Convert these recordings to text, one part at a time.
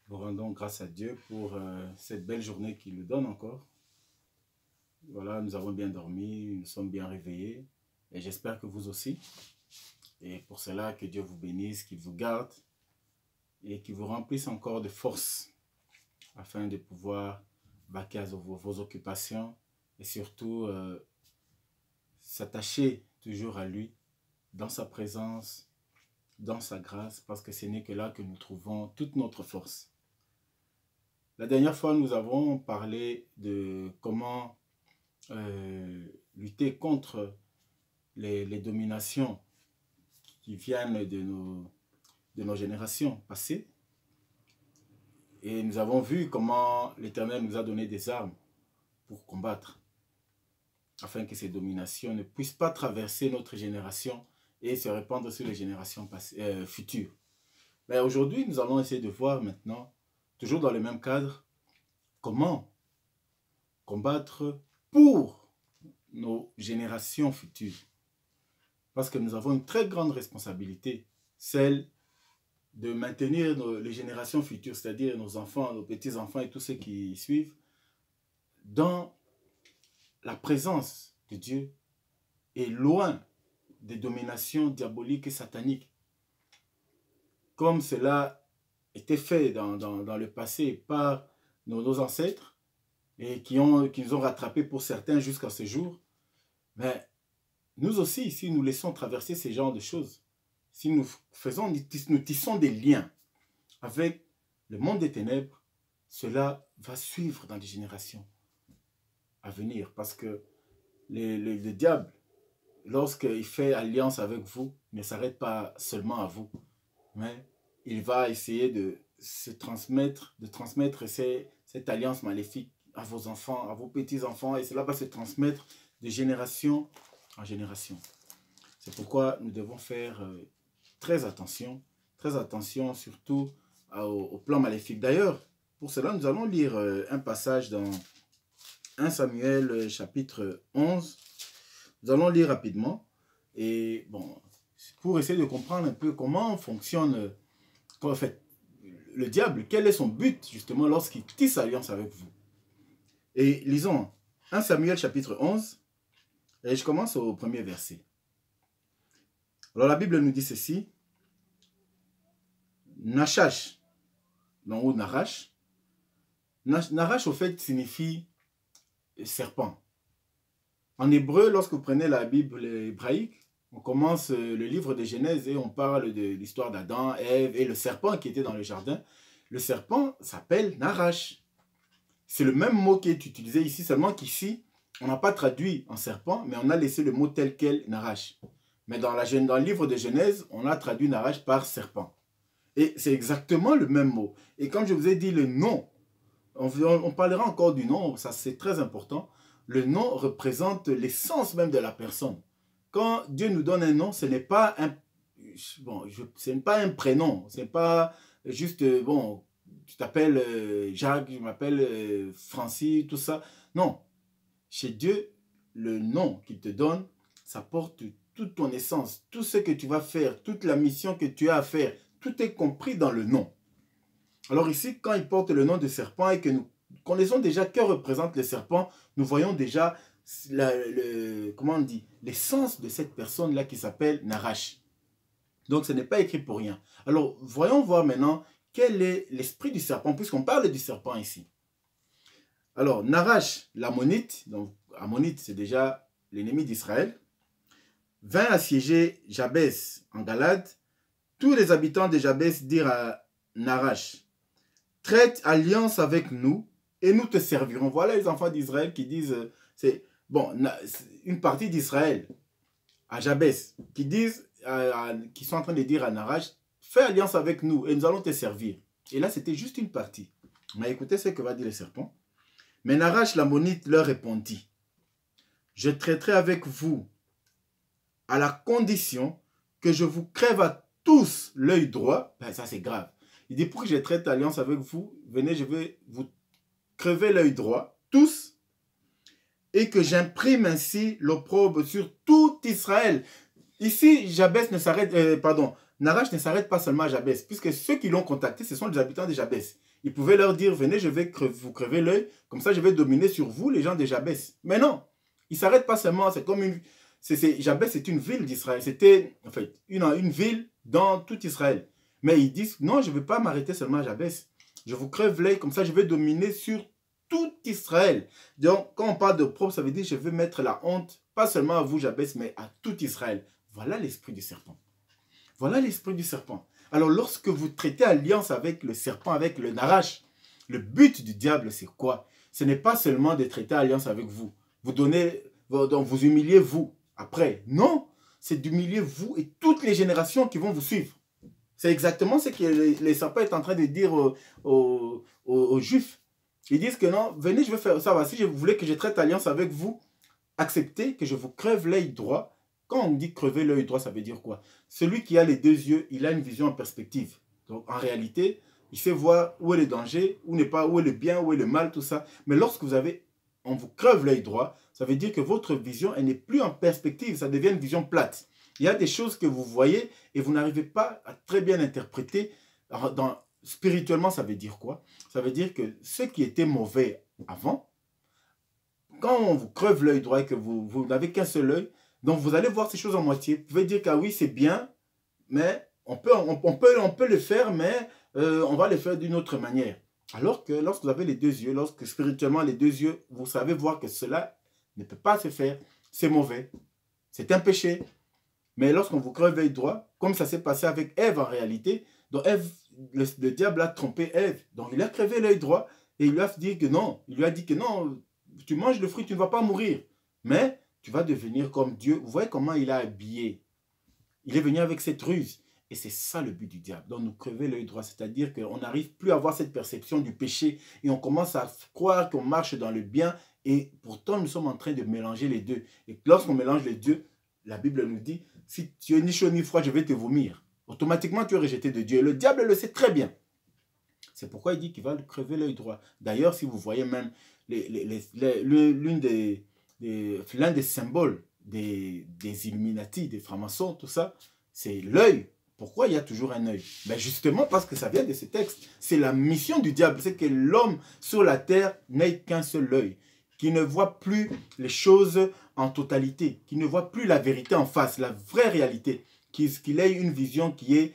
Nous rendons grâce à Dieu pour cette belle journée qu'il nous donne encore. Voilà, nous avons bien dormi, nous sommes bien réveillés et j'espère que vous aussi. Et pour cela, que Dieu vous bénisse, qu'il vous garde et qu'il vous remplisse encore de force afin de pouvoir vaquer à vos occupations et surtout s'attacher toujours à lui, dans sa présence, dans sa grâce, parce que ce n'est que là que nous trouvons toute notre force. La dernière fois, nous avons parlé de comment lutter contre les dominations qui viennent de nos générations passées. Et nous avons vu comment l'Éternel nous a donné des armes pour combattre, afin que ces dominations ne puissent pas traverser notre génération et se répandre sur les générations futures. Mais aujourd'hui, nous allons essayer de voir maintenant, toujours dans le même cadre, comment combattre pour nos générations futures. Parce que nous avons une très grande responsabilité, celle de maintenir les générations futures, c'est-à-dire nos enfants, nos petits-enfants et tous ceux qui suivent, dans la présence de Dieu et loin des dominations diaboliques et sataniques. Comme cela était fait dans le passé par nos ancêtres et qui nous ont rattrapés pour certains jusqu'à ce jour. Mais nous aussi, si nous laissons traverser ces genres de choses, si nous tissons des liens avec le monde des ténèbres, cela va suivre dans les générations à venir. Parce que le diable, lorsqu'il fait alliance avec vous, ne s'arrête pas seulement à vous, mais il va essayer de transmettre cette alliance maléfique à vos enfants, à vos petits-enfants, et cela va se transmettre de génération en génération. C'est pourquoi nous devons faire très attention surtout au plan maléfique. D'ailleurs, pour cela, nous allons lire un passage dans 1 Samuel chapitre 11. Nous allons lire rapidement. Et bon, pour essayer de comprendre un peu comment fonctionne en fait, le diable, quel est son but justement lorsqu'il tisse alliance avec vous. Et lisons 1 Samuel chapitre 11, et je commence au premier verset. Alors la Bible nous dit ceci. Nachash, non, ou Narash. Narash, au fait, signifie serpent. En hébreu, lorsque vous prenez la Bible hébraïque, on commence le livre de Genèse et on parle de l'histoire d'Adam, Ève et le serpent qui était dans le jardin. Le serpent s'appelle Narash. C'est le même mot qui est utilisé ici, seulement qu'ici, on n'a pas traduit en serpent, mais on a laissé le mot tel quel, Narash. Mais dans le livre de Genèse, on a traduit Narash par serpent. Et c'est exactement le même mot. Et comme je vous ai dit, le nom, on parlera encore du nom, ça c'est très important. Le nom représente l'essence même de la personne. Quand Dieu nous donne un nom, ce n'est pas un prénom. Ce n'est pas juste, bon, tu t'appelles Jacques, je m'appelle Francis, tout ça. Non. Chez Dieu, le nom qu'il te donne, ça porte toute ton essence, tout ce que tu vas faire, toute la mission que tu as à faire, tout est compris dans le nom. Alors ici, quand il porte le nom de serpent et que nous connaissons déjà que représente le serpent, nous voyons déjà comment on dit, l'essence de cette personne-là qui s'appelle Narash. Donc ce n'est pas écrit pour rien. Alors voyons voir maintenant quel est l'esprit du serpent, puisqu'on parle du serpent ici. Alors Narash, l'ammonite, donc ammonite c'est déjà l'ennemi d'Israël, vint assiéger Jabès en Galade. Tous les habitants de Jabès dirent à Narash, traite alliance avec nous et nous te servirons. Voilà les enfants d'Israël qui disent, c'est bon, une partie d'Israël à Jabès qui disent, qui sont en train de dire à Narash, fais alliance avec nous et nous allons te servir. Et là, c'était juste une partie. Mais écoutez ce que va dire le serpent. Mais Narash l'ammonite leur répondit, je traiterai avec vous à la condition que je vous crève à tous l'œil droit. Ben, ça c'est grave. Il dit, pour que je traite alliance avec vous, venez, je vais vous crever l'œil droit, tous, et que j'imprime ainsi l'opprobre sur tout Israël. Ici, Jabès ne s'arrête, Nahash ne s'arrête pas seulement à Jabès, puisque ceux qui l'ont contacté, ce sont les habitants de Jabès. Il pouvait leur dire, venez, je vais vous crever l'œil, comme ça je vais dominer sur vous, les gens de Jabès. Mais non, il ne s'arrête pas seulement, c'est comme une... Jabès, c'est une ville d'Israël, c'était en fait une ville dans tout Israël. Mais ils disent, non, je ne vais pas m'arrêter seulement à Jabès. Je vous crève l'œil, comme ça je vais dominer sur tout Israël. Donc, quand on parle de propre, ça veut dire, je vais mettre la honte, pas seulement à vous, Jabès, mais à tout Israël. Voilà l'esprit du serpent. Voilà l'esprit du serpent. Alors, lorsque vous traitez alliance avec le serpent, avec le Nahash, le but du diable, c'est quoi? Ce n'est pas seulement de traiter alliance avec vous. Vous donnez, donc vous humiliez vous. Après, non, c'est d'humilier vous et toutes les générations qui vont vous suivre. C'est exactement ce que les serpents est en train de dire aux Juifs. Ils disent que non, venez, je vais faire ça. Si vous voulez que je traite alliance avec vous, acceptez que je vous crève l'œil droit. Quand on dit crever l'œil droit, ça veut dire quoi? Celui qui a les deux yeux, il a une vision en perspective. Donc en réalité, il sait voir où est le danger, où n'est pas, où est le bien, où est le mal, tout ça. Mais lorsque on vous crève l'œil droit, ça veut dire que votre vision, elle n'est plus en perspective, ça devient une vision plate. Il y a des choses que vous voyez et vous n'arrivez pas à très bien interpréter. Spirituellement, ça veut dire quoi? Ça veut dire que ce qui était mauvais avant, quand on vous crève l'œil droit et que vous n'avez qu'un seul œil, donc vous allez voir ces choses en moitié. Vous pouvez dire que oui, c'est bien, mais on peut le faire, mais on va le faire d'une autre manière. Alors que lorsque vous avez les deux yeux, lorsque spirituellement les deux yeux, vous savez voir que cela ne peut pas se faire, c'est mauvais, c'est un péché. Mais lorsqu'on vous crève l'œil droit, comme ça s'est passé avec Ève en réalité, donc Ève, le diable a trompé Ève, donc il a crevé l'œil droit et il lui a dit que non, tu manges le fruit, tu ne vas pas mourir, mais tu vas devenir comme Dieu. Vous voyez comment il a habillé. Il est venu avec cette ruse. Et c'est ça le but du diable. Donc nous crever l'œil droit, c'est-à-dire qu'on n'arrive plus à avoir cette perception du péché et on commence à croire qu'on marche dans le bien et pourtant nous sommes en train de mélanger les deux. Et lorsqu'on mélange les deux, la Bible nous dit, si tu es ni chaud ni froid, je vais te vomir. Automatiquement, tu es rejeté de Dieu. Et le diable le sait très bien. C'est pourquoi il dit qu'il va crever l'œil droit. D'ailleurs, si vous voyez même l'un des symboles des Illuminati, des francs-maçons, tout ça, c'est l'œil. Pourquoi il y a toujours un œil? Ben justement parce que ça vient de ce texte. C'est la mission du diable, c'est que l'homme sur la terre n'ait qu'un seul œil, qui ne voit plus les choses en totalité, qui ne voit plus la vérité en face, la vraie réalité, qu'il ait une vision qui est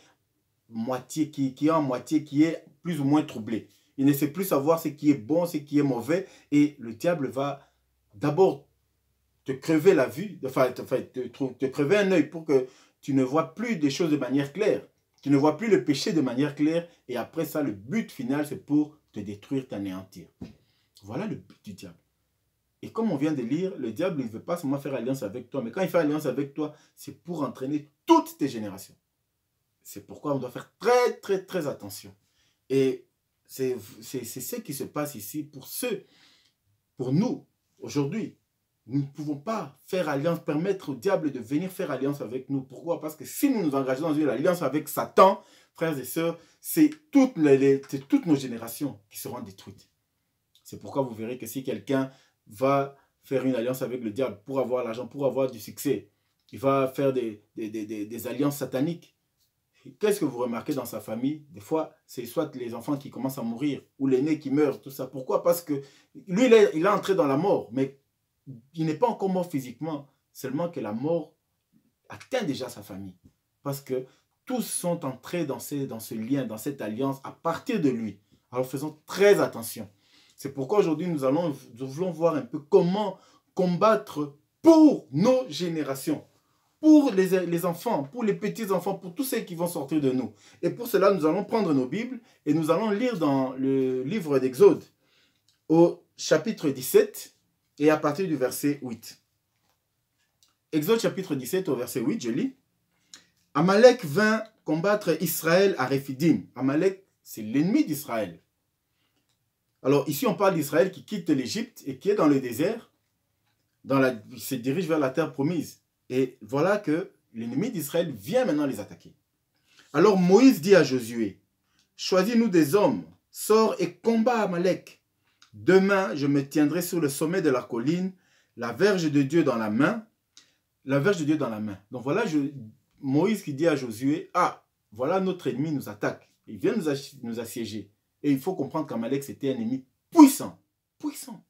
moitié, qui est en moitié, qui est plus ou moins troublée. Il ne sait plus savoir ce qui est bon, ce qui est mauvais, et le diable va d'abord te crever la vue, te crever un œil pour que tu ne vois plus des choses de manière claire. Tu ne vois plus le péché de manière claire. Et après ça, le but final, c'est pour te détruire, t'anéantir. Voilà le but du diable. Et comme on vient de lire, le diable, il ne veut pas seulement faire alliance avec toi. Mais quand il fait alliance avec toi, c'est pour entraîner toutes tes générations. C'est pourquoi on doit faire très, très, très attention. Et c'est ce qui se passe ici pour nous, aujourd'hui. Nous ne pouvons pas faire alliance, permettre au diable de venir faire alliance avec nous. Pourquoi? Parce que si nous nous engageons dans une alliance avec Satan, frères et sœurs, c'est toutes nos générations qui seront détruites. C'est pourquoi vous verrez que si quelqu'un va faire une alliance avec le diable pour avoir l'argent, pour avoir du succès, il va faire des alliances sataniques. Qu'est-ce que vous remarquez dans sa famille? Des fois, c'est soit les enfants qui commencent à mourir, ou l'aîné qui meurt, tout ça. Pourquoi? Parce que lui, il est entré dans la mort, mais il n'est pas encore mort physiquement, seulement que la mort atteint déjà sa famille. Parce que tous sont entrés dans ce lien, dans cette alliance à partir de lui. Alors faisons très attention. C'est pourquoi aujourd'hui nous voulons voir un peu comment combattre pour nos générations. Pour les enfants, pour les petits-enfants, pour tous ceux qui vont sortir de nous. Et pour cela, nous allons prendre nos Bibles et nous allons lire dans le livre d'Exode, au chapitre 17, et à partir du verset 8. Exode chapitre 17 au verset 8, je lis. Amalek vint combattre Israël à Rephidim. Amalek, c'est l'ennemi d'Israël. Alors ici, on parle d'Israël qui quitte l'Égypte et qui est dans le désert. Il se dirige vers la terre promise. Et voilà que l'ennemi d'Israël vient maintenant les attaquer. Alors Moïse dit à Josué, choisis-nous des hommes, sors et combat Amalek. Demain, je me tiendrai sur le sommet de la colline, la verge de Dieu dans la main. La verge de Dieu dans la main. Donc voilà Moïse qui dit à Josué, ah, voilà notre ennemi nous attaque. Il vient nous assiéger. Et il faut comprendre qu'Amalek, c'était un ennemi puissant. Puissant.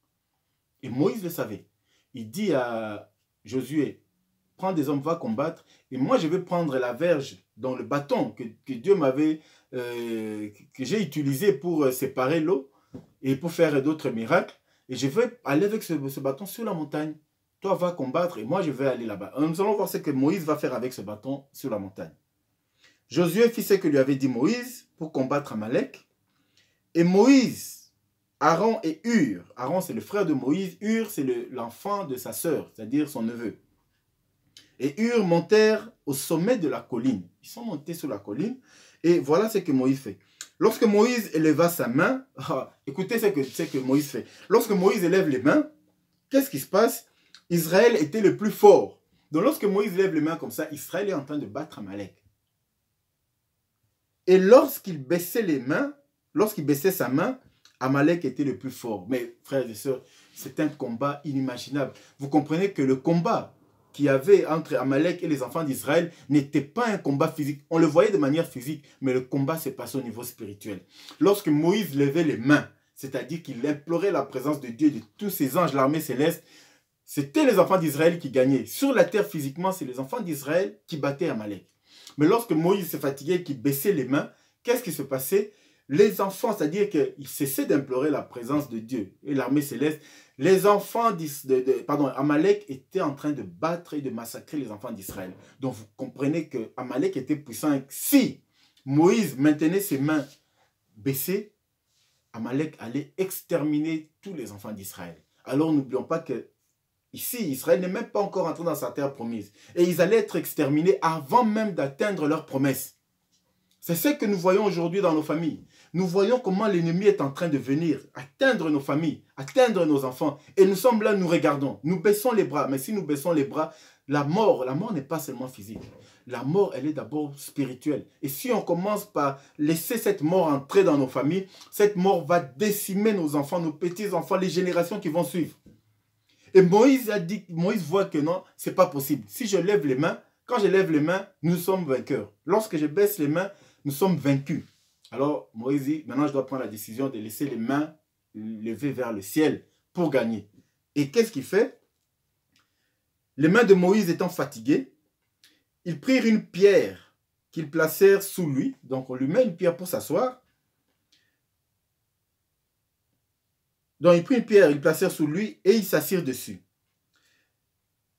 Et Moïse le savait. Il dit à Josué, prends des hommes, va combattre. Et moi, je vais prendre la verge dans le bâton que Dieu m'avait, que j'ai utilisé pour séparer l'eau et pour faire d'autres miracles. Et je vais aller avec ce bâton sur la montagne. Toi, va combattre et moi, je vais aller là-bas. Nous allons voir ce que Moïse va faire avec ce bâton sur la montagne. Josué fit ce que lui avait dit Moïse pour combattre Amalek. Et Moïse, Aaron et Hur. Aaron, c'est le frère de Moïse. Hur, c'est l'enfant de sa sœur, c'est-à-dire son neveu. Et Hur montèrent au sommet de la colline. Ils sont montés sur la colline. Et voilà ce que Moïse fait. Lorsque Moïse éleva sa main, écoutez ce que Moïse fait. Lorsque Moïse élève les mains, qu'est-ce qui se passe? Israël était le plus fort. Donc lorsque Moïse lève les mains comme ça, Israël est en train de battre Amalek. Et lorsqu'il baissait les mains, lorsqu'il baissait sa main, Amalek était le plus fort. Mais frères et sœurs, c'est un combat inimaginable. Vous comprenez que le combat qu'il y avait entre Amalek et les enfants d'Israël n'était pas un combat physique. On le voyait de manière physique, mais le combat s'est passé au niveau spirituel. Lorsque Moïse levait les mains, c'est-à-dire qu'il implorait la présence de Dieu et de tous ses anges, l'armée céleste, c'était les enfants d'Israël qui gagnaient. Sur la terre, physiquement, c'est les enfants d'Israël qui battaient Amalek. Mais lorsque Moïse se fatiguait, qu'il baissait les mains, qu'est-ce qui se passait? Les enfants, c'est-à-dire qu'ils cessaient d'implorer la présence de Dieu et l'armée céleste. Les enfants Amalek était en train de battre et de massacrer les enfants d'Israël. Donc vous comprenez que Amalek était puissant. Si Moïse maintenait ses mains baissées, Amalek allait exterminer tous les enfants d'Israël. Alors n'oublions pas que ici, Israël n'est même pas encore entré dans sa terre promise. Et ils allaient être exterminés avant même d'atteindre leur promesse. C'est ce que nous voyons aujourd'hui dans nos familles. Nous voyons comment l'ennemi est en train de venir atteindre nos familles, atteindre nos enfants. Et nous sommes là, nous regardons. Nous baissons les bras. Mais si nous baissons les bras, la mort n'est pas seulement physique. La mort, elle est d'abord spirituelle. Et si on commence par laisser cette mort entrer dans nos familles, cette mort va décimer nos enfants, nos petits-enfants, les générations qui vont suivre. Et Moïse voit que non, ce n'est pas possible. Si je lève les mains, quand je lève les mains, nous sommes vainqueurs. Lorsque je baisse les mains, nous sommes vaincus. Alors Moïse dit, maintenant je dois prendre la décision de laisser les mains levées vers le ciel pour gagner. Et qu'est-ce qu'il fait? Les mains de Moïse étant fatiguées, ils prirent une pierre qu'ils placèrent sous lui. Donc on lui met une pierre pour s'asseoir. Donc ils prirent une pierre, ils placèrent sous lui et ils s'assirent dessus.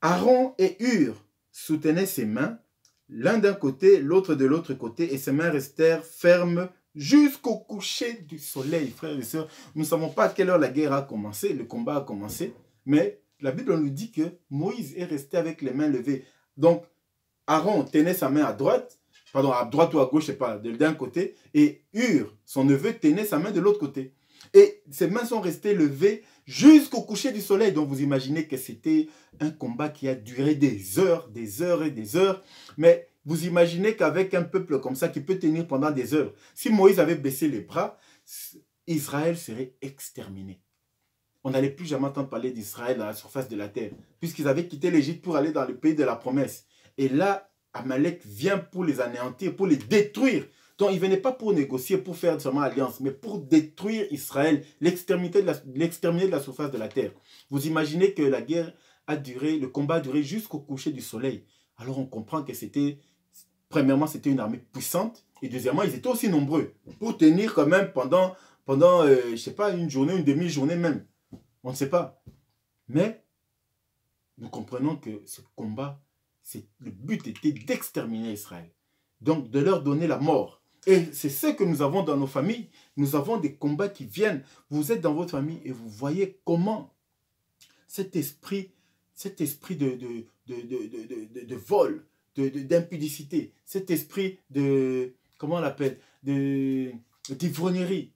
Aaron et Hur soutenaient ses mains, l'un d'un côté, l'autre de l'autre côté, et ses mains restèrent fermes jusqu'au coucher du soleil, frères et sœurs. Nous ne savons pas à quelle heure la guerre a commencé, le combat a commencé, mais la Bible nous dit que Moïse est resté avec les mains levées. Donc, Aaron tenait sa main à droite ou à gauche, je ne sais pas, d'un côté, et Hur, son neveu, tenait sa main de l'autre côté. Et ses mains sont restées levées jusqu'au coucher du soleil. Donc vous imaginez que c'était un combat qui a duré des heures et des heures. Mais vous imaginez qu'avec un peuple comme ça qui peut tenir pendant des heures, si Moïse avait baissé les bras, Israël serait exterminé. On n'allait plus jamais entendre parler d'Israël à la surface de la terre, puisqu'ils avaient quitté l'Égypte pour aller dans le pays de la promesse. Et là, Amalek vient pour les anéantir, pour les détruire. Donc, il ne venait pas pour négocier, pour faire seulement alliance, mais pour détruire Israël, l'exterminer de la surface de la terre. Vous imaginez que la guerre a duré, le combat a duré jusqu'au coucher du soleil. Alors, on comprend que c'était, premièrement, c'était une armée puissante, et deuxièmement, ils étaient aussi nombreux, pour tenir quand même pendant je ne sais pas, une journée, une demi-journée même. On ne sait pas. Mais, nous comprenons que ce combat, le but était d'exterminer Israël. Donc, de leur donner la mort. Et c'est ce que nous avons dans nos familles. Nous avons des combats qui viennent. Vous êtes dans votre famille et vous voyez comment cet esprit de vol, d'impudicité, cet esprit de, comment on l'appelle, d'ivrognerie,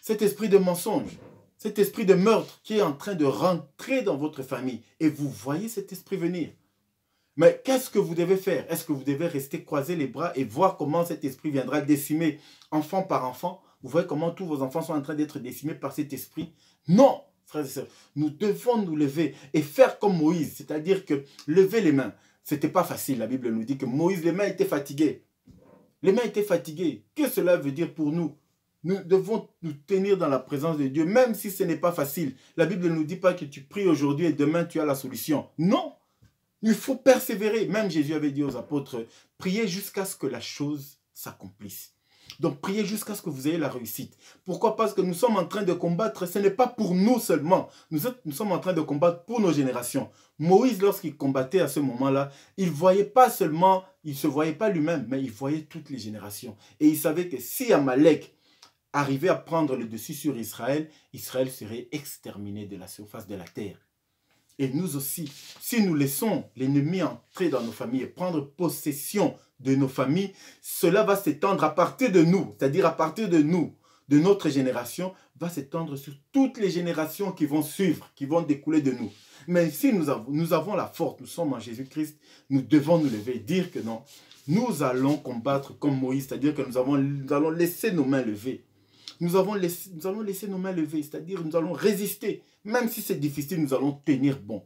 cet esprit de mensonge, cet esprit de meurtre qui est en train de rentrer dans votre famille. Et vous voyez cet esprit venir. Mais qu'est-ce que vous devez faire? Est-ce que vous devez rester croiser les bras et voir comment cet esprit viendra décimer enfant par enfant? Vous voyez comment tous vos enfants sont en train d'être décimés par cet esprit? Non, frères et sœurs, nous devons nous lever et faire comme Moïse, c'est-à-dire que lever les mains. Ce n'était pas facile, la Bible nous dit que Moïse, les mains étaient fatiguées. Les mains étaient fatiguées. Qu'est-ce que cela veut dire pour nous? Nous devons nous tenir dans la présence de Dieu, même si ce n'est pas facile. La Bible ne nous dit pas que tu pries aujourd'hui et demain tu as la solution. Non, il faut persévérer. Même Jésus avait dit aux apôtres, priez jusqu'à ce que la chose s'accomplisse. Donc priez jusqu'à ce que vous ayez la réussite. Pourquoi? Parce que nous sommes en train de combattre, ce n'est pas pour nous seulement. Nous sommes en train de combattre pour nos générations. Moïse, lorsqu'il combattait à ce moment-là, il voyait pas seulement, il ne se voyait pas lui-même, mais il voyait toutes les générations. Et il savait que si Amalek arrivait à prendre le dessus sur Israël, Israël serait exterminé de la surface de la terre. Et nous aussi, si nous laissons l'ennemi entrer dans nos familles et prendre possession de nos familles, cela va s'étendre à partir de nous, c'est-à-dire à partir de nous, de notre génération, va s'étendre sur toutes les générations qui vont suivre, qui vont découler de nous. Mais si nous avons la force, nous sommes en Jésus-Christ, nous devons nous lever et dire que non, nous allons combattre comme Moïse, c'est-à-dire que nous allons laisser nos mains levées. Nous allons laisser nos mains levées, c'est-à-dire nous allons résister. Même si c'est difficile, nous allons tenir bon.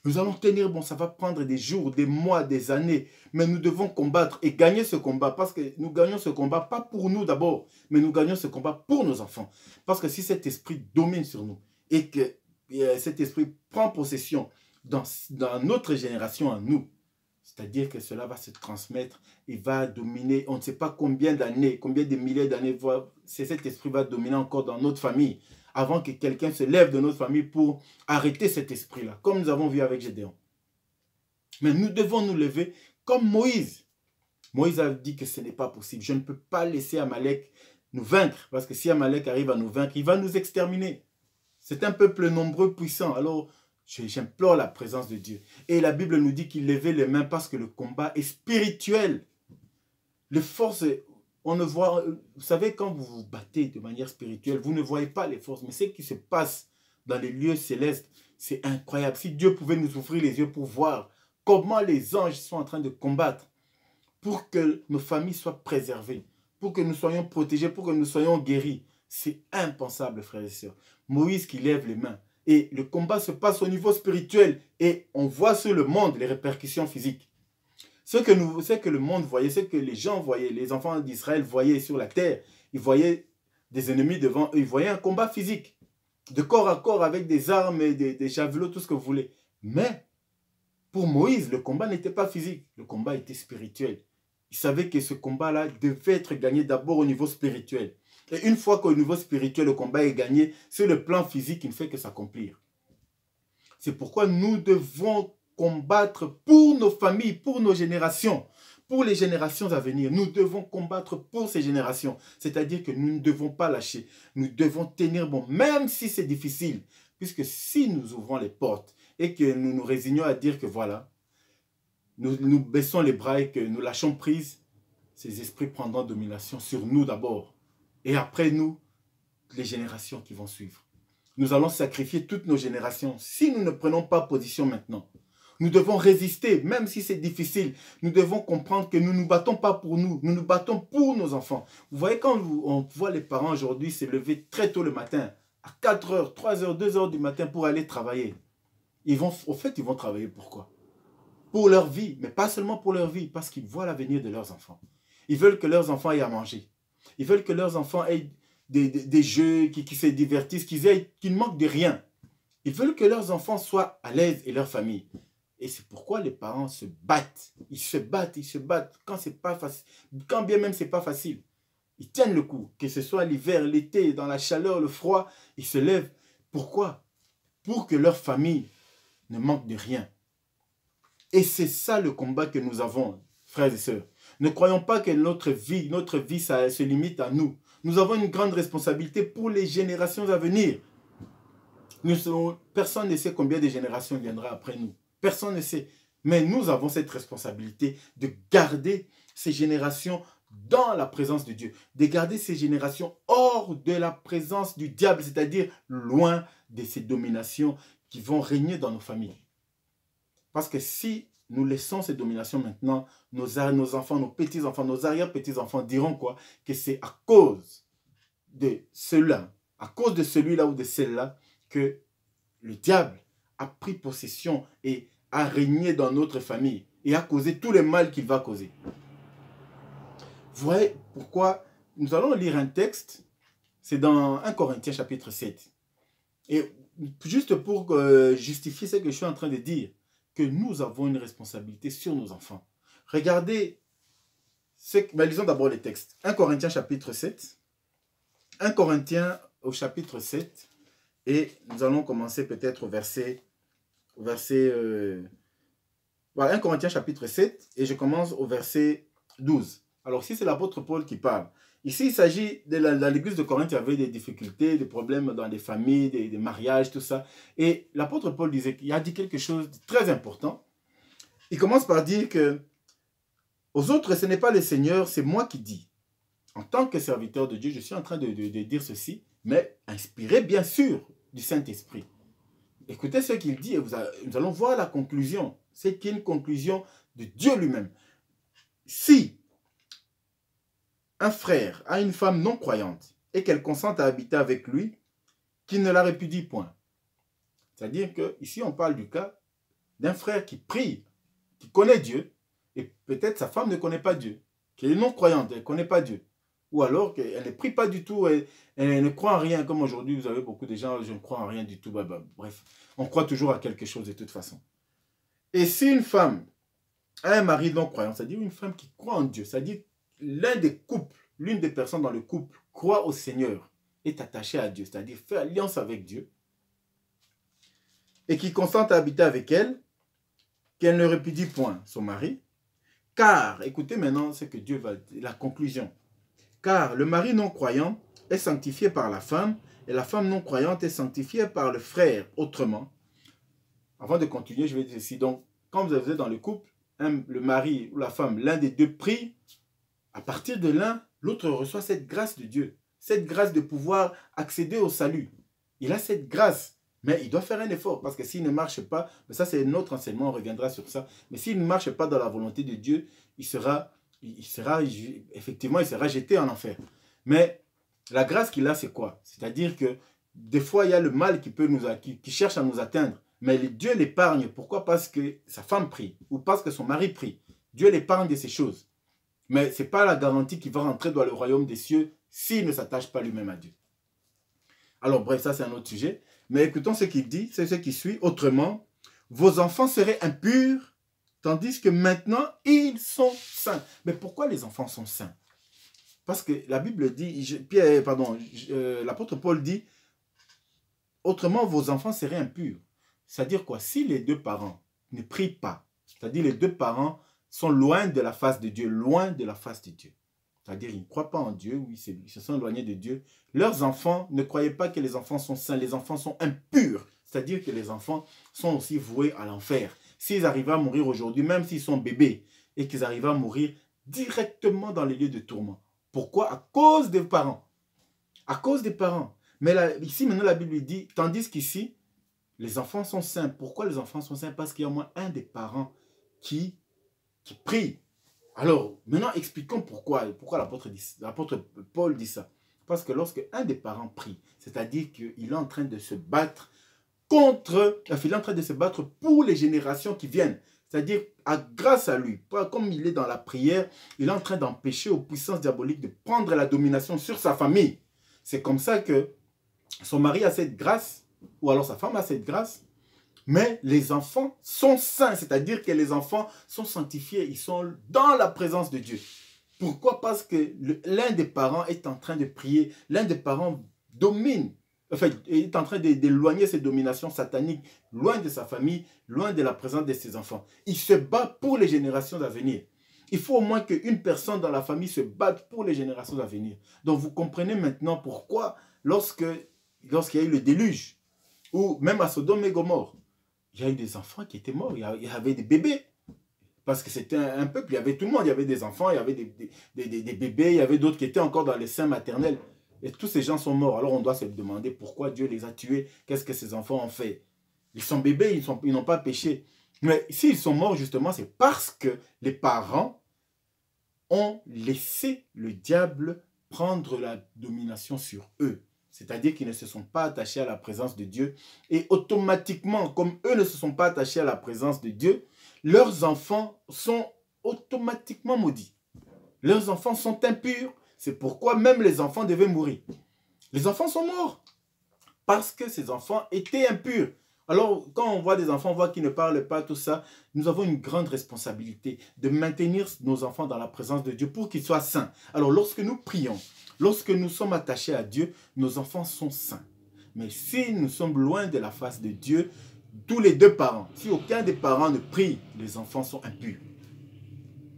Nous allons tenir bon, ça va prendre des jours, des mois, des années. Mais nous devons combattre et gagner ce combat. Parce que nous gagnons ce combat, pas pour nous d'abord, mais nous gagnons ce combat pour nos enfants. Parce que si cet esprit domine sur nous et que cet esprit prend possession dans notre génération à nous, c'est-à-dire que cela va se transmettre et va dominer, on ne sait pas combien d'années, combien de milliers d'années, cet esprit va dominer encore dans notre famille, avant que quelqu'un se lève de notre famille pour arrêter cet esprit-là, comme nous avons vu avec Gédéon. Mais nous devons nous lever comme Moïse. Moïse a dit que ce n'est pas possible. Je ne peux pas laisser Amalek nous vaincre, parce que si Amalek arrive à nous vaincre, il va nous exterminer. C'est un peuple nombreux, puissant. Alors, j'implore la présence de Dieu. Et la Bible nous dit qu'il levait les mains parce que le combat est spirituel. Les forces, on ne voit... Vous savez, quand vous vous battez de manière spirituelle, vous ne voyez pas les forces. Mais ce qui se passe dans les lieux célestes, c'est incroyable. Si Dieu pouvait nous ouvrir les yeux pour voir comment les anges sont en train de combattre pour que nos familles soient préservées, pour que nous soyons protégés, pour que nous soyons guéris. C'est impensable, frères et sœurs. Moïse qui lève les mains. Et le combat se passe au niveau spirituel. Et on voit sur le monde les répercussions physiques. Ce que le monde voyait, ce que les gens voyaient, les enfants d'Israël voyaient sur la terre, ils voyaient des ennemis devant eux, ils voyaient un combat physique, de corps à corps avec des armes, et des javelots, tout ce que vous voulez. Mais pour Moïse, le combat n'était pas physique, le combat était spirituel. Il savait que ce combat-là devait être gagné d'abord au niveau spirituel. Et une fois qu'au niveau spirituel, le combat est gagné, c'est le plan physique qui ne fait que s'accomplir. C'est pourquoi nous devons combattre pour nos familles, pour nos générations, pour les générations à venir. Nous devons combattre pour ces générations. C'est-à-dire que nous ne devons pas lâcher. Nous devons tenir bon, même si c'est difficile. Puisque si nous ouvrons les portes et que nous nous résignons à dire que voilà, nous baissons les bras et que nous lâchons prise, ces esprits prendront domination sur nous d'abord. Et après nous, les générations qui vont suivre. Nous allons sacrifier toutes nos générations si nous ne prenons pas position maintenant. Nous devons résister, même si c'est difficile. Nous devons comprendre que nous ne nous battons pas pour nous, nous nous battons pour nos enfants. Vous voyez, quand on voit les parents aujourd'hui se lever très tôt le matin, à 4 heures, 3 heures, 2 heures du matin pour aller travailler. Ils vont travailler pourquoi? Pour leur vie, mais pas seulement pour leur vie, parce qu'ils voient l'avenir de leurs enfants. Ils veulent que leurs enfants aient à manger. Ils veulent que leurs enfants aient des jeux, qui se divertissent, qu'ils ne manquent de rien. Ils veulent que leurs enfants soient à l'aise et leur famille. Et c'est pourquoi les parents se battent. Ils se battent quand c'est pas facile. Quand bien même c'est pas facile. Ils tiennent le coup. Que ce soit l'hiver, l'été, dans la chaleur, le froid, ils se lèvent. Pourquoi? Pour que leur famille ne manque de rien. Et c'est ça le combat que nous avons, frères et sœurs. Ne croyons pas que notre vie, ça se limite à nous. Nous avons une grande responsabilité pour les générations à venir. Personne ne sait combien de générations viendra après nous. Personne ne sait. Mais nous avons cette responsabilité de garder ces générations dans la présence de Dieu. De garder ces générations hors de la présence du diable, c'est-à-dire loin de ces dominations qui vont régner dans nos familles. Parce que si nous laissons ces dominations maintenant, nos enfants, nos petits-enfants, nos arrière-petits-enfants diront quoi? Que c'est à cause de cela, à cause de celui-là ou de celle-là, que le diable a pris possession et a régné dans notre famille et a causé tout le mal qu'il va causer. Vous voyez pourquoi nous allons lire un texte, c'est dans 1 Corinthiens chapitre 7. Et juste pour justifier ce que je suis en train de dire, que nous avons une responsabilité sur nos enfants. Regardez, lisons d'abord les textes. 1 Corinthiens chapitre 7. 1 Corinthiens au chapitre 7. Et nous allons commencer peut-être au verset voilà, 1 Corinthiens chapitre 7. Et je commence au verset 12. Alors ici, c'est l'apôtre Paul qui parle. Ici, il s'agit de l'église de Corinthe, il y avait des difficultés, des problèmes dans les familles, des mariages, tout ça. Et l'apôtre Paul il a dit quelque chose de très important. Il commence par dire que aux autres, ce n'est pas le Seigneur, c'est moi qui dis. En tant que serviteur de Dieu, je suis en train de dire ceci, mais inspiré bien sûr du Saint-Esprit. Écoutez ce qu'il dit et nous allons voir la conclusion. C'est qu'il y a une conclusion de Dieu lui-même. Si un frère a une femme non croyante et qu'elle consente à habiter avec lui, qu'il ne la répudie point. C'est-à-dire qu'ici, on parle du cas d'un frère qui prie, qui connaît Dieu, et peut-être sa femme ne connaît pas Dieu, qui est non croyante, elle ne connaît pas Dieu. Ou alors qu'elle ne prie pas du tout, elle ne croit en rien, comme aujourd'hui, vous avez beaucoup de gens, je ne crois en rien du tout. Bref, on croit toujours à quelque chose de toute façon. Et si une femme a un mari non croyant, c'est-à-dire une femme qui croit en Dieu, c'est-à-dire l'un des couples, l'une des personnes dans le couple croit au Seigneur, est attachée à Dieu, c'est-à-dire fait alliance avec Dieu, et qui consente à habiter avec elle, qu'elle ne répudie point son mari, car, écoutez maintenant ce que Dieu va dire, la conclusion, car le mari non croyant est sanctifié par la femme, et la femme non croyante est sanctifiée par le frère. Autrement, avant de continuer, je vais dire ceci, donc, quand vous êtes dans le couple, le mari ou la femme, l'un des deux prie, à partir de l'un, l'autre reçoit cette grâce de Dieu, cette grâce de pouvoir accéder au salut. Il a cette grâce, mais il doit faire un effort, parce que s'il ne marche pas, mais ça c'est notre enseignement, on reviendra sur ça, mais s'il ne marche pas dans la volonté de Dieu, effectivement, il sera jeté en enfer. Mais la grâce qu'il a, c'est quoi? C'est-à-dire que des fois, il y a le mal qui cherche à nous atteindre, mais Dieu l'épargne. Pourquoi? Parce que sa femme prie, ou parce que son mari prie. Dieu l'épargne de ces choses. Mais ce n'est pas la garantie qu'il va rentrer dans le royaume des cieux s'il ne s'attache pas lui-même à Dieu. Alors bref, ça c'est un autre sujet. Mais écoutons ce qu'il dit, c'est ce qui suit. Autrement, vos enfants seraient impurs, tandis que maintenant, ils sont saints. Mais pourquoi les enfants sont saints? Parce que la Bible dit, l'apôtre Paul dit, autrement, vos enfants seraient impurs. C'est-à-dire quoi? Si les deux parents ne prient pas, c'est-à-dire les deux parents sont loin de la face de Dieu, loin de la face de Dieu. C'est-à-dire ils ne croient pas en Dieu, oui, ils se sont éloignés de Dieu. Leurs enfants, ne croyez pas que les enfants sont saints, les enfants sont impurs. C'est-à-dire que les enfants sont aussi voués à l'enfer. S'ils arrivent à mourir aujourd'hui, même s'ils sont bébés, et qu'ils arrivent à mourir directement dans les lieux de tourment. Pourquoi? À cause des parents. À cause des parents. Mais là, ici, maintenant, la Bible dit, tandis qu'ici, les enfants sont saints. Pourquoi les enfants sont saints? Parce qu'il y a au moins un des parents qui prie. Alors, maintenant, expliquons pourquoi l'apôtre Paul dit ça. Parce que lorsque un des parents prie, c'est-à-dire qu'il est en train de se battre il est en train de se battre pour les générations qui viennent. C'est-à-dire, grâce à lui, comme il est dans la prière, il est en train d'empêcher aux puissances diaboliques de prendre la domination sur sa famille. C'est comme ça que son mari a cette grâce, ou alors sa femme a cette grâce, mais les enfants sont saints, c'est-à-dire que les enfants sont sanctifiés, ils sont dans la présence de Dieu. Pourquoi? Parce que l'un des parents est en train de prier, l'un des parents domine, est en train d'éloigner ses dominations sataniques, loin de sa famille, loin de la présence de ses enfants. Il se bat pour les générations à venir. Il faut au moins qu'une personne dans la famille se batte pour les générations à venir. Donc vous comprenez maintenant pourquoi, lorsqu'il y a eu le déluge, ou même à Sodome et Gomorrhe, il y a eu des enfants qui étaient morts, il y avait des bébés. Parce que c'était un peuple, il y avait tout le monde, il y avait des enfants, il y avait des bébés, il y avait d'autres qui étaient encore dans les seins maternels. Et tous ces gens sont morts. Alors on doit se demander pourquoi Dieu les a tués, qu'est-ce que ces enfants ont fait. Ils sont bébés, ils n'ont pas péché. Mais s'ils sont morts justement, c'est parce que les parents ont laissé le diable prendre la domination sur eux. C'est-à-dire qu'ils ne se sont pas attachés à la présence de Dieu. Et automatiquement, comme eux ne se sont pas attachés à la présence de Dieu, leurs enfants sont automatiquement maudits. Leurs enfants sont impurs. C'est pourquoi même les enfants devaient mourir. Les enfants sont morts parce que ces enfants étaient impurs. Alors, quand on voit des enfants, on voit qu'ils ne parlent pas, tout ça, nous avons une grande responsabilité de maintenir nos enfants dans la présence de Dieu pour qu'ils soient saints. Alors, lorsque nous prions, lorsque nous sommes attachés à Dieu, nos enfants sont saints. Mais si nous sommes loin de la face de Dieu, tous les deux parents, si aucun des parents ne prie, les enfants sont impurs.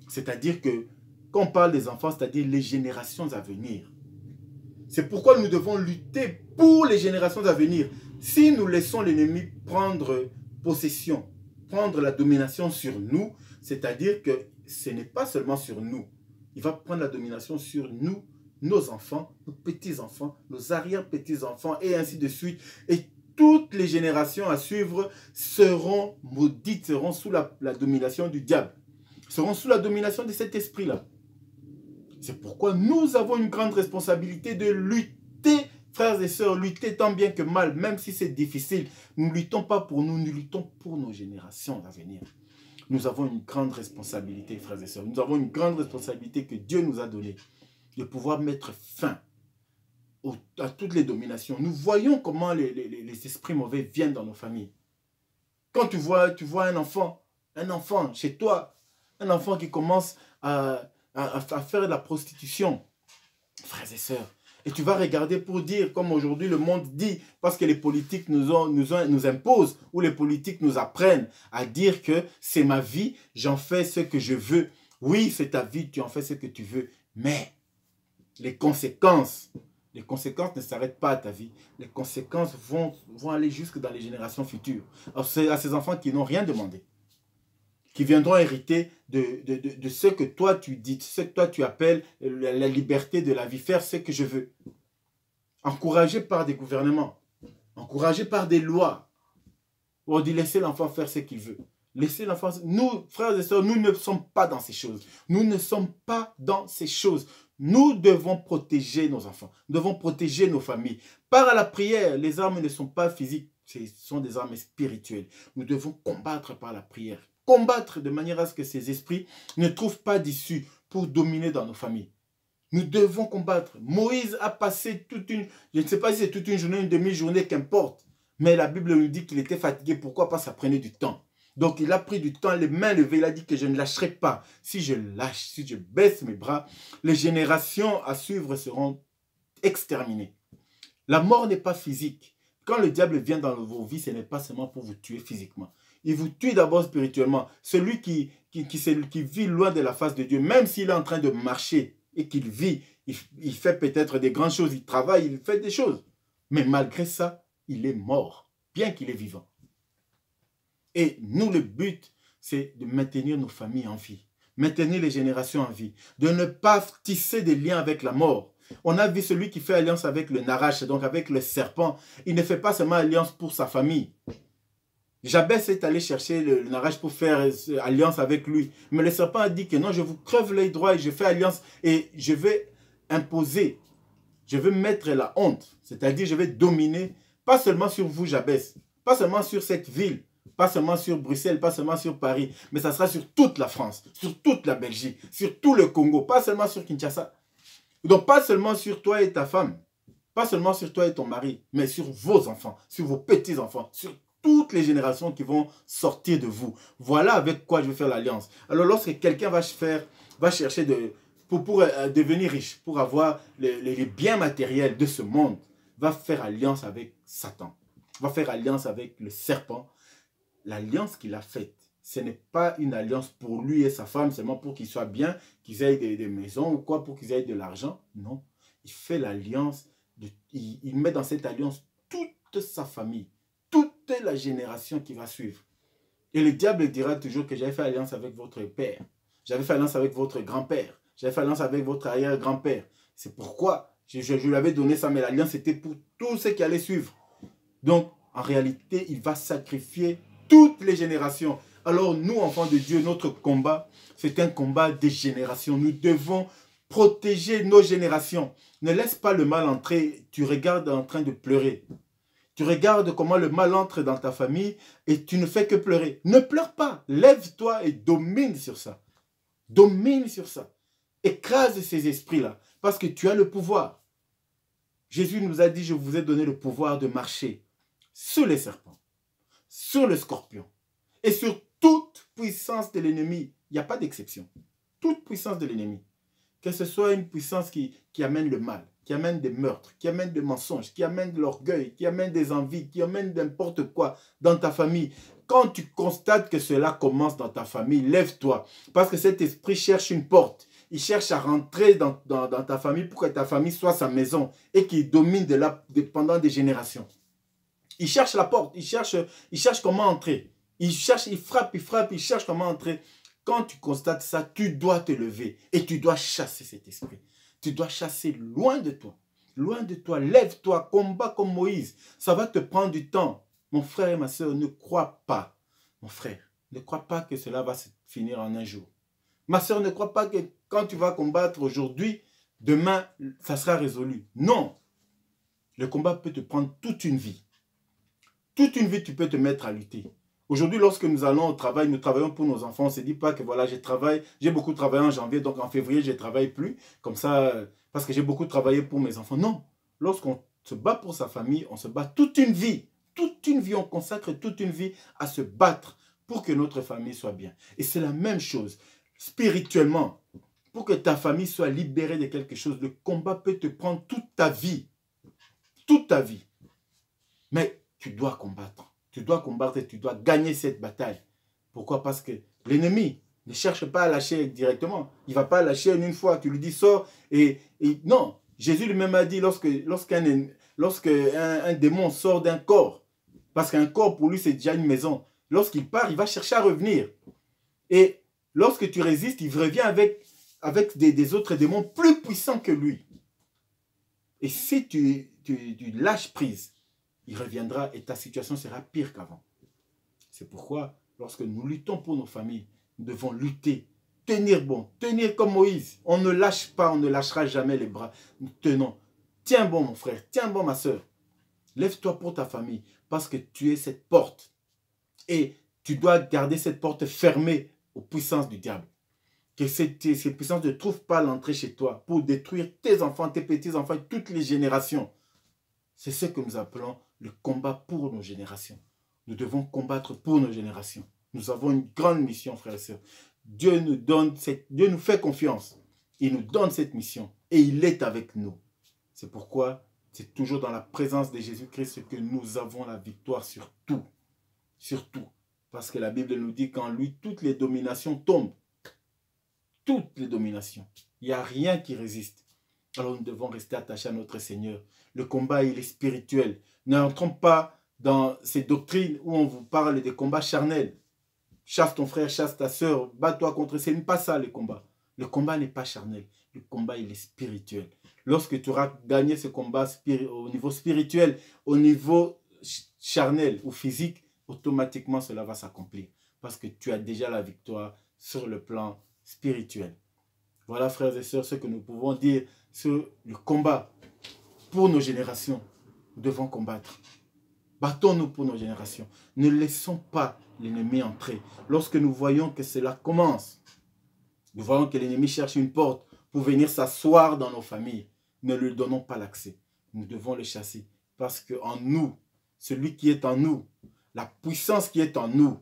C'est-à-dire que, quand on parle des enfants, c'est-à-dire les générations à venir. C'est pourquoi nous devons lutter pour les générations à venir. Si nous laissons l'ennemi prendre possession, prendre la domination sur nous, c'est-à-dire que ce n'est pas seulement sur nous. Il va prendre la domination sur nous, nos enfants, nos petits-enfants, nos arrière-petits-enfants, et ainsi de suite. Et toutes les générations à suivre seront maudites, seront sous la domination du diable, seront sous la domination de cet esprit-là. C'est pourquoi nous avons une grande responsabilité de lutter, frères et sœurs, lutter tant bien que mal, même si c'est difficile. Nous ne luttons pas pour nous, nous luttons pour nos générations à venir. Nous avons une grande responsabilité, frères et sœurs. Nous avons une grande responsabilité que Dieu nous a donnée, de pouvoir mettre fin à toutes les dominations. Nous voyons comment les esprits mauvais viennent dans nos familles. Quand tu vois un enfant chez toi, un enfant qui commence à faire de la prostitution, frères et sœurs, et tu vas regarder pour dire, comme aujourd'hui le monde dit, parce que les politiques nous imposent, ou les politiques nous apprennent à dire que c'est ma vie, j'en fais ce que je veux. Oui, c'est ta vie, tu en fais ce que tu veux, mais les conséquences ne s'arrêtent pas à ta vie. Les conséquences vont aller jusque dans les générations futures. Alors, c'est à ces enfants qui n'ont rien demandé, qui viendront hériter de ce que toi tu dis, ce que toi tu appelles la liberté de la vie, faire ce que je veux. Encouragé par des gouvernements, encouragé par des lois. On dit laissez l'enfant faire ce qu'il veut. Laissez l'enfant... Nous, frères et sœurs, nous ne sommes pas dans ces choses. Nous ne sommes pas dans ces choses. Nous devons protéger nos enfants. Nous devons protéger nos familles. Par la prière, les armes ne sont pas physiques, ce sont des armes spirituelles. Nous devons combattre par la prière. Combattre de manière à ce que ces esprits ne trouvent pas d'issue pour dominer dans nos familles. Nous devons combattre. Moïse a passé toute une... Je ne sais pas si c'est toute une journée, une demi-journée, qu'importe. Mais la Bible nous dit qu'il était fatigué. Pourquoi? Parce que ça prenait du temps. Donc il a pris du temps, les mains levées, il a dit que je ne lâcherai pas. Si je lâche, si je baisse mes bras, les générations à suivre seront exterminées. La mort n'est pas physique. Quand le diable vient dans vos vies, ce n'est pas seulement pour vous tuer physiquement. Il vous tue d'abord spirituellement. Celui qui vit loin de la face de Dieu, même s'il est en train de marcher et qu'il vit, il fait peut-être des grandes choses, il travaille, il fait des choses. Mais malgré ça, il est mort, bien qu'il est vivant. Et nous, le but, c'est de maintenir nos familles en vie, maintenir les générations en vie, de ne pas tisser des liens avec la mort. On a vu celui qui fait alliance avec le Narache, donc avec le serpent. Il ne fait pas seulement alliance pour sa famille. Jabès est allé chercher le Narache pour faire alliance avec lui. Mais le serpent a dit que non, je vous crève l'œil droit et je fais alliance et je vais imposer, je vais mettre la honte. C'est-à-dire, je vais dominer, pas seulement sur vous, Jabès, pas seulement sur cette ville, pas seulement sur Bruxelles, pas seulement sur Paris, mais ça sera sur toute la France, sur toute la Belgique, sur tout le Congo, pas seulement sur Kinshasa. Donc, pas seulement sur toi et ta femme, pas seulement sur toi et ton mari, mais sur vos enfants, sur vos petits-enfants, sur toutes les générations qui vont sortir de vous. Voilà avec quoi je vais faire l'alliance. Alors, lorsque quelqu'un va chercher pour devenir riche, pour avoir les biens matériels de ce monde, va faire alliance avec Satan, va faire alliance avec le serpent. L'alliance qu'il a faite, ce n'est pas une alliance pour lui et sa femme, seulement pour qu'ils soient bien, qu'ils aient des maisons ou quoi, pour qu'ils aient de l'argent. Non, il fait l'alliance, il met dans cette alliance toute sa famille, toute la génération qui va suivre. Et le diable dira toujours que j'avais fait alliance avec votre père, j'avais fait alliance avec votre grand-père, j'avais fait alliance avec votre arrière-grand-père. C'est pourquoi je lui avais donné ça, mais l'alliance était pour tous ceux qui allaient suivre. Donc, en réalité, il va sacrifier toutes les générations. Alors nous, enfants de Dieu, notre combat, c'est un combat des générations. Nous devons protéger nos générations. Ne laisse pas le mal entrer. Tu regardes en train de pleurer. Tu regardes comment le mal entre dans ta famille et tu ne fais que pleurer. Ne pleure pas. Lève-toi et domine sur ça. Domine sur ça. Écrase ces esprits-là, parce que tu as le pouvoir. Jésus nous a dit, je vous ai donné le pouvoir de marcher sur les serpents, sur le scorpion et sur toute puissance de l'ennemi. Il n'y a pas d'exception. Toute puissance de l'ennemi. Que ce soit une puissance qui amène le mal, qui amène des meurtres, qui amène des mensonges, qui amène de l'orgueil, qui amène des envies, qui amène n'importe quoi dans ta famille. Quand tu constates que cela commence dans ta famille, lève-toi. Parce que cet esprit cherche une porte. Il cherche à rentrer dans ta famille pour que ta famille soit sa maison et qu'il domine pendant des générations. Il cherche la porte, il cherche comment entrer. Il frappe, il cherche comment entrer. Quand tu constates ça, tu dois te lever et tu dois chasser cet esprit. Tu dois chasser loin de toi. Loin de toi, lève-toi, combat comme Moïse. Ça va te prendre du temps. Mon frère et ma soeur, ne crois pas. Mon frère, ne crois pas que cela va se finir en un jour. Ma soeur, ne crois pas que quand tu vas combattre aujourd'hui, demain, ça sera résolu. Non. Le combat peut te prendre toute une vie. Toute une vie, tu peux te mettre à lutter. Aujourd'hui, lorsque nous allons au travail, nous travaillons pour nos enfants. On ne se dit pas que voilà, j'ai beaucoup travaillé en janvier, donc en février, je ne travaille plus. Comme ça, parce que j'ai beaucoup travaillé pour mes enfants. Non. Lorsqu'on se bat pour sa famille, on se bat toute une vie. Toute une vie, on consacre toute une vie à se battre pour que notre famille soit bien. Et c'est la même chose. Spirituellement, pour que ta famille soit libérée de quelque chose, le combat peut te prendre toute ta vie. Toute ta vie. Mais tu dois combattre. Tu dois combattre et tu dois gagner cette bataille. Pourquoi? Parce que l'ennemi ne cherche pas à lâcher directement. Il ne va pas lâcher une fois. Tu lui dis sors et non. Jésus lui-même a dit lorsqu'un démon sort d'un corps, parce qu'un corps pour lui c'est déjà une maison. Lorsqu'il part, il va chercher à revenir. Et lorsque tu résistes, il revient avec des autres démons plus puissants que lui. Et si tu lâches prise, il reviendra et ta situation sera pire qu'avant. C'est pourquoi, lorsque nous luttons pour nos familles, nous devons lutter, tenir bon, tenir comme Moïse. On ne lâche pas, on ne lâchera jamais les bras. Nous tenons. Tiens bon mon frère, tiens bon ma soeur. Lève-toi pour ta famille parce que tu es cette porte. Et tu dois garder cette porte fermée aux puissances du diable. Que ces puissances ne trouvent pas l'entrée chez toi pour détruire tes enfants, tes petits-enfants et toutes les générations. C'est ce que nous appelons le combat pour nos générations. Nous devons combattre pour nos générations. Nous avons une grande mission, frères et sœurs. Dieu nous fait confiance. Il nous donne cette mission et il est avec nous. C'est pourquoi c'est toujours dans la présence de Jésus-Christ que nous avons la victoire sur tout. Sur tout. Parce que la Bible nous dit qu'en lui, toutes les dominations tombent. Toutes les dominations. Il n'y a rien qui résiste. Alors nous devons rester attachés à notre Seigneur. Le combat, il est spirituel. N'entrons pas dans ces doctrines où on vous parle des combats charnels. Chasse ton frère, chasse ta soeur, bats-toi contre eux. Ce n'est pas ça le combat. Le combat n'est pas charnel. Le combat, il est spirituel. Lorsque tu auras gagné ce combat au niveau spirituel, au niveau charnel ou physique, automatiquement cela va s'accomplir. Parce que tu as déjà la victoire sur le plan spirituel. Voilà, frères et sœurs, ce que nous pouvons dire sur le combat pour nos générations. Nous devons combattre. Battons-nous pour nos générations. Ne laissons pas l'ennemi entrer. Lorsque nous voyons que cela commence, nous voyons que l'ennemi cherche une porte pour venir s'asseoir dans nos familles. Ne lui donnons pas l'accès. Nous devons le chasser. Parce qu'en nous, celui qui est en nous, la puissance qui est en nous,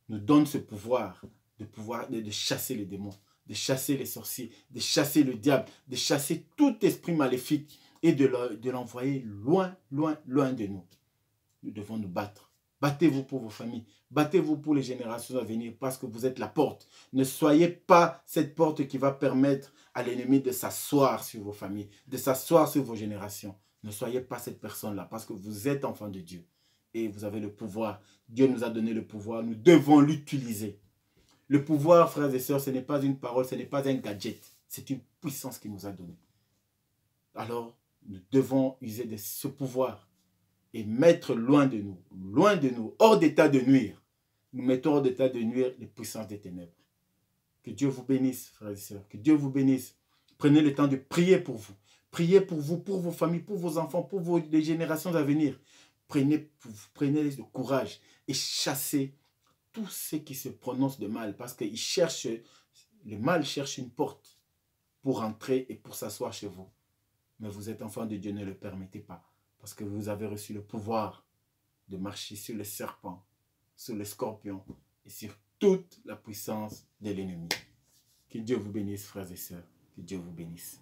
nous donne ce pouvoir de chasser les démons, de chasser les sorciers, de chasser le diable, de chasser tout esprit maléfique et de l'envoyer loin, loin, loin de nous. Nous devons nous battre. Battez-vous pour vos familles. Battez-vous pour les générations à venir parce que vous êtes la porte. Ne soyez pas cette porte qui va permettre à l'ennemi de s'asseoir sur vos familles, de s'asseoir sur vos générations. Ne soyez pas cette personne-là parce que vous êtes enfant de Dieu et vous avez le pouvoir. Dieu nous a donné le pouvoir. Nous devons l'utiliser. Le pouvoir, frères et sœurs, ce n'est pas une parole, ce n'est pas un gadget. C'est une puissance qu'il nous a donnée. Alors, nous devons user de ce pouvoir et mettre loin de nous, hors d'état de nuire. Nous mettons hors d'état de nuire les puissances des ténèbres. Que Dieu vous bénisse, frères et sœurs. Que Dieu vous bénisse. Prenez le temps de prier pour vous. Priez pour vous, pour vos familles, pour vos enfants, pour les générations à venir. Prenez le courage et chassez tous ceux qui se prononcent de mal. Parce que le mal cherche une porte. pour entrer et pour s'asseoir chez vous. Mais vous êtes enfant de Dieu, ne le permettez pas. Parce que vous avez reçu le pouvoir de marcher sur les serpents, sur les scorpions et sur toute la puissance de l'ennemi. Que Dieu vous bénisse, frères et sœurs. Que Dieu vous bénisse.